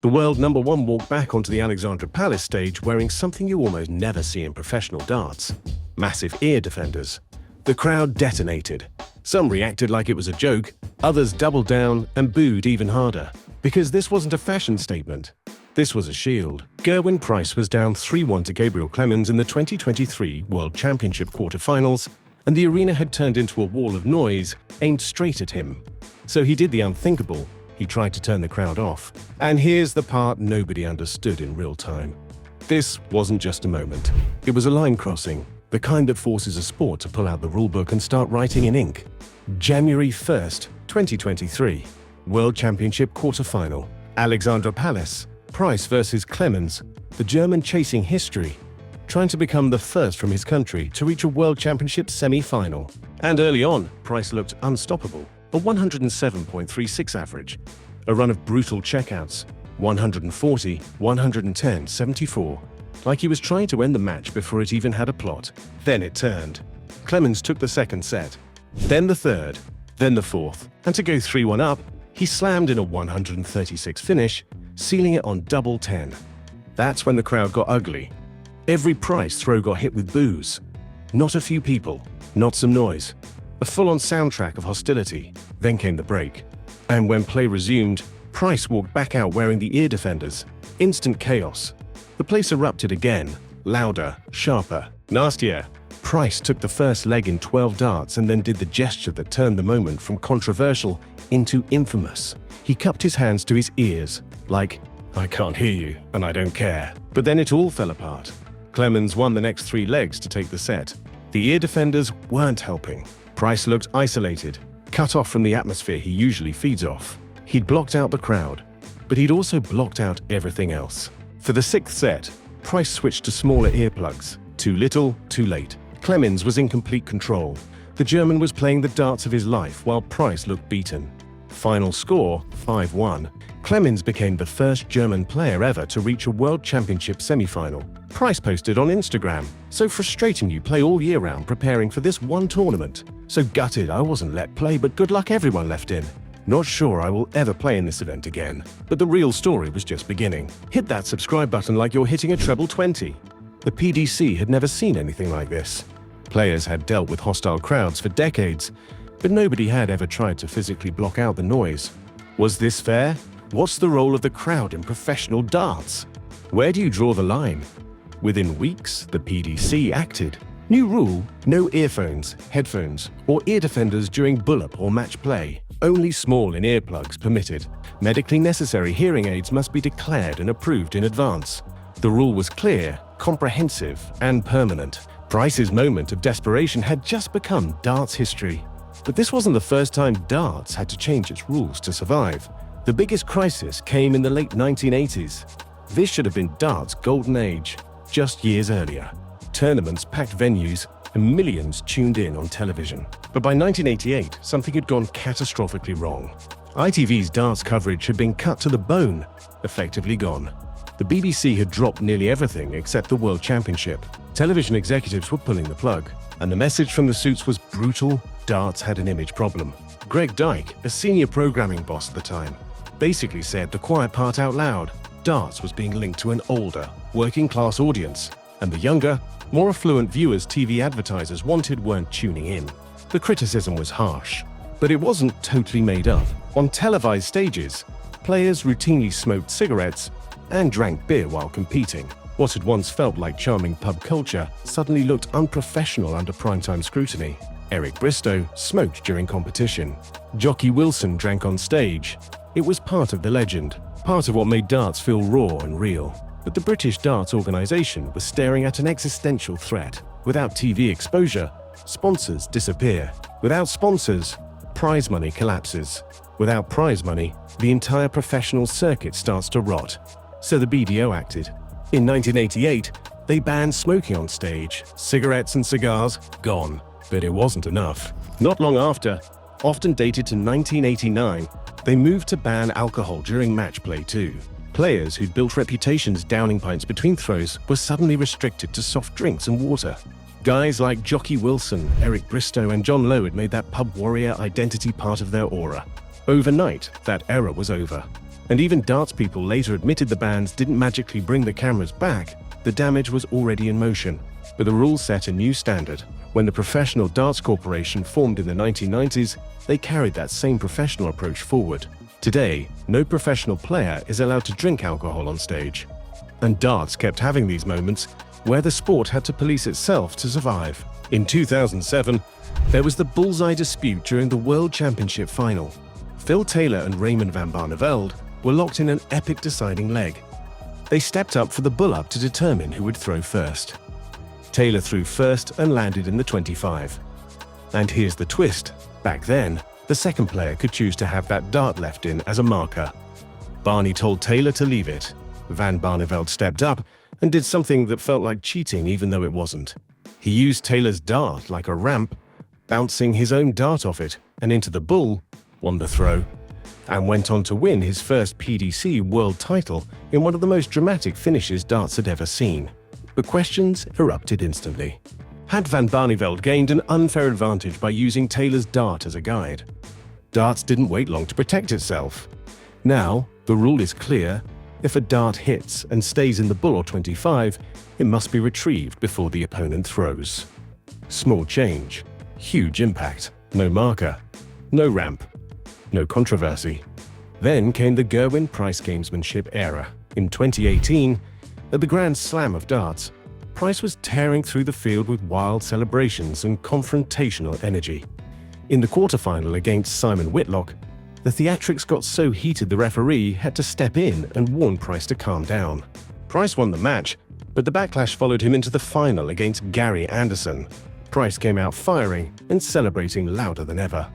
The world number one walked back onto the Alexandra Palace stage wearing something you almost never see in professional darts: massive ear defenders. The crowd detonated. Some reacted like it was a joke, others doubled down and booed even harder. Because this wasn't a fashion statement. This was a shield. Gerwyn Price was down 3-1 to Gabriel Clemens in the 2023 World Championship quarterfinals, and the arena had turned into a wall of noise aimed straight at him. So he did the unthinkable. He tried to turn the crowd off. And here's the part nobody understood in real time. This wasn't just a moment. It was a line crossing, the kind that forces a sport to pull out the rulebook and start writing in ink. January 1st, 2023. World Championship quarterfinal. Alexandra Palace. Price versus Clemens. The German chasing history, trying to become the first from his country to reach a World Championship semi-final. And early on, Price looked unstoppable. A 107.36 average. A run of brutal checkouts. 140, 110, 74. Like he was trying to end the match before it even had a plot. Then it turned. Clemens took the second set. Then the third. Then the fourth. And to go 3-1 up, he slammed in a 136 finish, sealing it on double 10. That's when the crowd got ugly. Every Price throw got hit with boos. Not a few people, not some noise. A full-on soundtrack of hostility. Then came the break. And when play resumed, Price walked back out wearing the ear defenders. Instant chaos. The place erupted again. Louder, sharper, nastier. Price took the first leg in 12 darts and then did the gesture that turned the moment from controversial into infamous. He cupped his hands to his ears, like, "I can't hear you, and I don't care." But then it all fell apart. Clemens won the next 3 legs to take the set. The ear defenders weren't helping. Price looked isolated, cut off from the atmosphere he usually feeds off. He'd blocked out the crowd, but he'd also blocked out everything else. For the 6th set, Price switched to smaller earplugs. Too little, too late. Clemens was in complete control. The German was playing the darts of his life while Price looked beaten. Final score, 5-1. Clemens became the first German player ever to reach a World Championship semi-final. Price posted on Instagram, "So frustrating you play all year round preparing for this one tournament. So gutted I wasn't let play, but good luck everyone left in. Not sure I will ever play in this event again." But the real story was just beginning. Hit that subscribe button like you're hitting a treble 20. The PDC had never seen anything like this. Players had dealt with hostile crowds for decades, but nobody had ever tried to physically block out the noise. Was this fair? What's the role of the crowd in professional darts? Where do you draw the line? Within weeks, the PDC acted. New rule: no earphones, headphones, or ear defenders during bull-up or match play. Only small in earplugs permitted. Medically necessary hearing aids must be declared and approved in advance. The rule was clear, comprehensive, and permanent. Price's moment of desperation had just become darts history. But this wasn't the first time darts had to change its rules to survive. The biggest crisis came in the late 1980s. This should have been darts' golden age, just years earlier. Tournaments packed venues, and millions tuned in on television. But by 1988, something had gone catastrophically wrong. ITV's darts coverage had been cut to the bone, effectively gone. The BBC had dropped nearly everything except the World Championship. Television executives were pulling the plug, and the message from the suits was brutal: darts had an image problem. Greg Dyke, a senior programming boss at the time, basically said the quiet part out loud. Darts was being linked to an older, working-class audience, and the younger, more affluent viewers TV advertisers wanted weren't tuning in. The criticism was harsh, but it wasn't totally made up. On televised stages, players routinely smoked cigarettes and drank beer while competing. What had once felt like charming pub culture suddenly looked unprofessional under primetime scrutiny. Eric Bristow smoked during competition. Jockey Wilson drank on stage. It was part of the legend, part of what made darts feel raw and real. But the British Darts Organisation was staring at an existential threat. Without TV exposure, sponsors disappear. Without sponsors, prize money collapses. Without prize money, the entire professional circuit starts to rot. So the BDO acted. In 1988, they banned smoking on stage. Cigarettes and cigars, gone. But it wasn't enough. Not long after, often dated to 1989, they moved to ban alcohol during match play too. Players who'd built reputations downing pints between throws were suddenly restricted to soft drinks and water. Guys like Jockey Wilson, Eric Bristow, and John Lowe had made that pub warrior identity part of their aura. Overnight, that era was over. And even darts people later admitted the bans didn't magically bring the cameras back, the damage was already in motion. But the rules set a new standard. When the Professional Darts Corporation formed in the 1990s, they carried that same professional approach forward. Today, no professional player is allowed to drink alcohol on stage. And darts kept having these moments where the sport had to police itself to survive. In 2007, there was the bullseye dispute during the World Championship final. Phil Taylor and Raymond van Barneveld were locked in an epic deciding leg. They stepped up for the bull-up to determine who would throw first. Taylor threw first and landed in the 25. And here's the twist. Back then, the second player could choose to have that dart left in as a marker. Barney told Taylor to leave it. Van Barneveld stepped up and did something that felt like cheating even though it wasn't. He used Taylor's dart like a ramp, bouncing his own dart off it and into the bull, won the throw, and went on to win his first PDC world title in one of the most dramatic finishes darts had ever seen. The questions erupted instantly. Had Van Barneveld gained an unfair advantage by using Taylor's dart as a guide? Darts didn't wait long to protect itself. Now, the rule is clear. If a dart hits and stays in the bull or 25, it must be retrieved before the opponent throws. Small change, huge impact, no marker, no ramp, no controversy. Then came the Gerwyn Price gamesmanship era. In 2018, at the Grand Slam of darts, Price was tearing through the field with wild celebrations and confrontational energy. In the quarterfinal against Simon Whitlock, the theatrics got so heated the referee had to step in and warn Price to calm down. Price won the match, but the backlash followed him into the final against Gary Anderson. Price came out firing and celebrating louder than ever.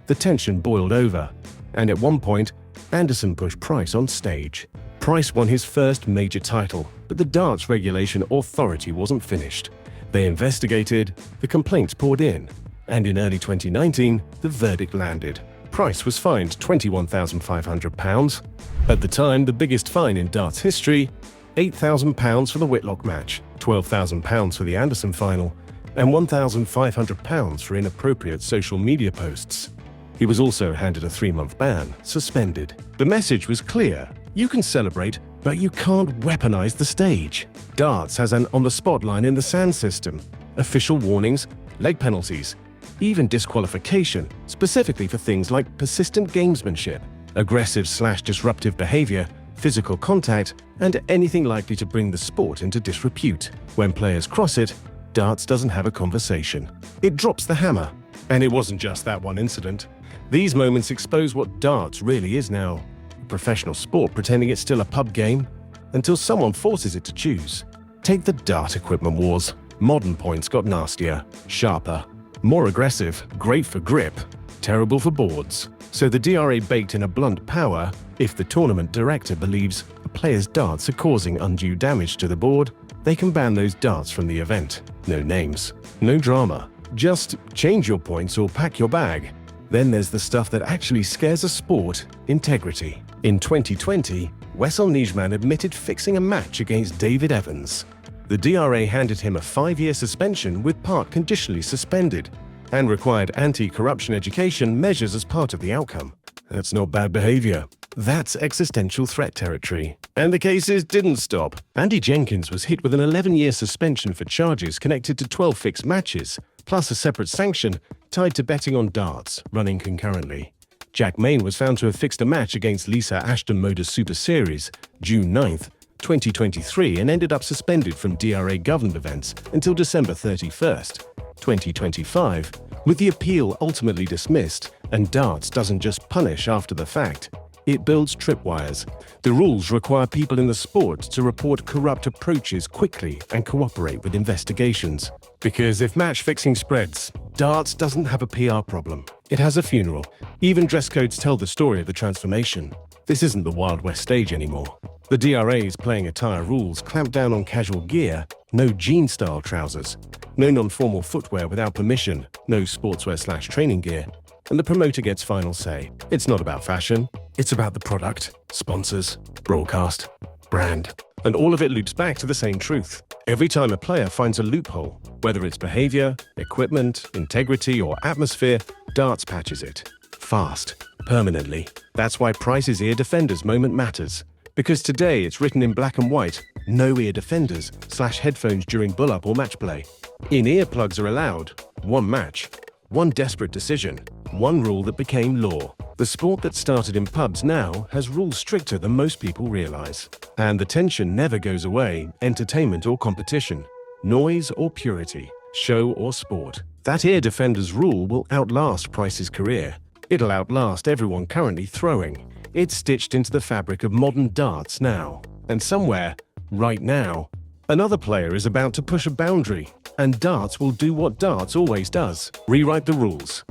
The tension boiled over, and at one point, Anderson pushed Price on stage. Price won his first major title, but the Darts Regulation Authority wasn't finished. They investigated, the complaints poured in, and in early 2019, the verdict landed. Price was fined £21,500. At the time, the biggest fine in darts history, £8,000 for the Whitlock match, £12,000 for the Anderson final, and £1,500 for inappropriate social media posts. He was also handed a 3-month ban, suspended. The message was clear. You can celebrate, but you can't weaponize the stage. Darts has an on-the-spot line in the SANS system, official warnings, leg penalties, even disqualification, specifically for things like persistent gamesmanship, aggressive/disruptive behavior, physical contact, and anything likely to bring the sport into disrepute. When players cross it, darts doesn't have a conversation. It drops the hammer. And it wasn't just that one incident. These moments expose what darts really is now. A professional sport pretending it's still a pub game until someone forces it to choose. Take the dart equipment wars. Modern points got nastier, sharper, more aggressive, great for grip, terrible for boards. So the DRA baked in a blunt power. If the tournament director believes a player's darts are causing undue damage to the board, they can ban those darts from the event. No names, no drama. Just change your points or pack your bag. Then there's the stuff that actually scares a sport, integrity. In 2020, Wessel Nijman admitted fixing a match against David Evans. The DRA handed him a 5-year suspension with part conditionally suspended and required anti-corruption education measures as part of the outcome. That's not bad behavior. That's existential threat territory. And the cases didn't stop. Andy Jenkins was hit with an 11-year suspension for charges connected to 12 fixed matches, plus a separate sanction tied to betting on darts, running concurrently. Jack Main was found to have fixed a match against Lisa Ashton Motor's Super Series, June 9th, 2023, and ended up suspended from DRA-governed events until December 31st, 2025, with the appeal ultimately dismissed. And darts doesn't just punish after the fact. It builds tripwires. The rules require people in the sport to report corrupt approaches quickly and cooperate with investigations. Because if match fixing spreads, darts doesn't have a PR problem. It has a funeral. Even dress codes tell the story of the transformation. This isn't the Wild West stage anymore. The DRA's playing attire rules clamp down on casual gear, no jean-style trousers, no non-formal footwear without permission, no sportswear/training gear, and the promoter gets final say. It's not about fashion, it's about the product, sponsors, broadcast, brand. And all of it loops back to the same truth. Every time a player finds a loophole, whether it's behavior, equipment, integrity, or atmosphere, darts patches it. fast, permanently. That's why Price's ear defenders moment matters. Because today it's written in black and white, no ear defenders/headphones during bull-up or match play. In-ear plugs are allowed. One match, one desperate decision, one rule that became law. The sport that started in pubs now has rules stricter than most people realize. And the tension never goes away, entertainment or competition, noise or purity, show or sport. That ear defenders rule will outlast Price's career. It'll outlast everyone currently throwing. It's stitched into the fabric of modern darts now. And somewhere, right now, another player is about to push a boundary. And darts will do what darts always does: rewrite the rules.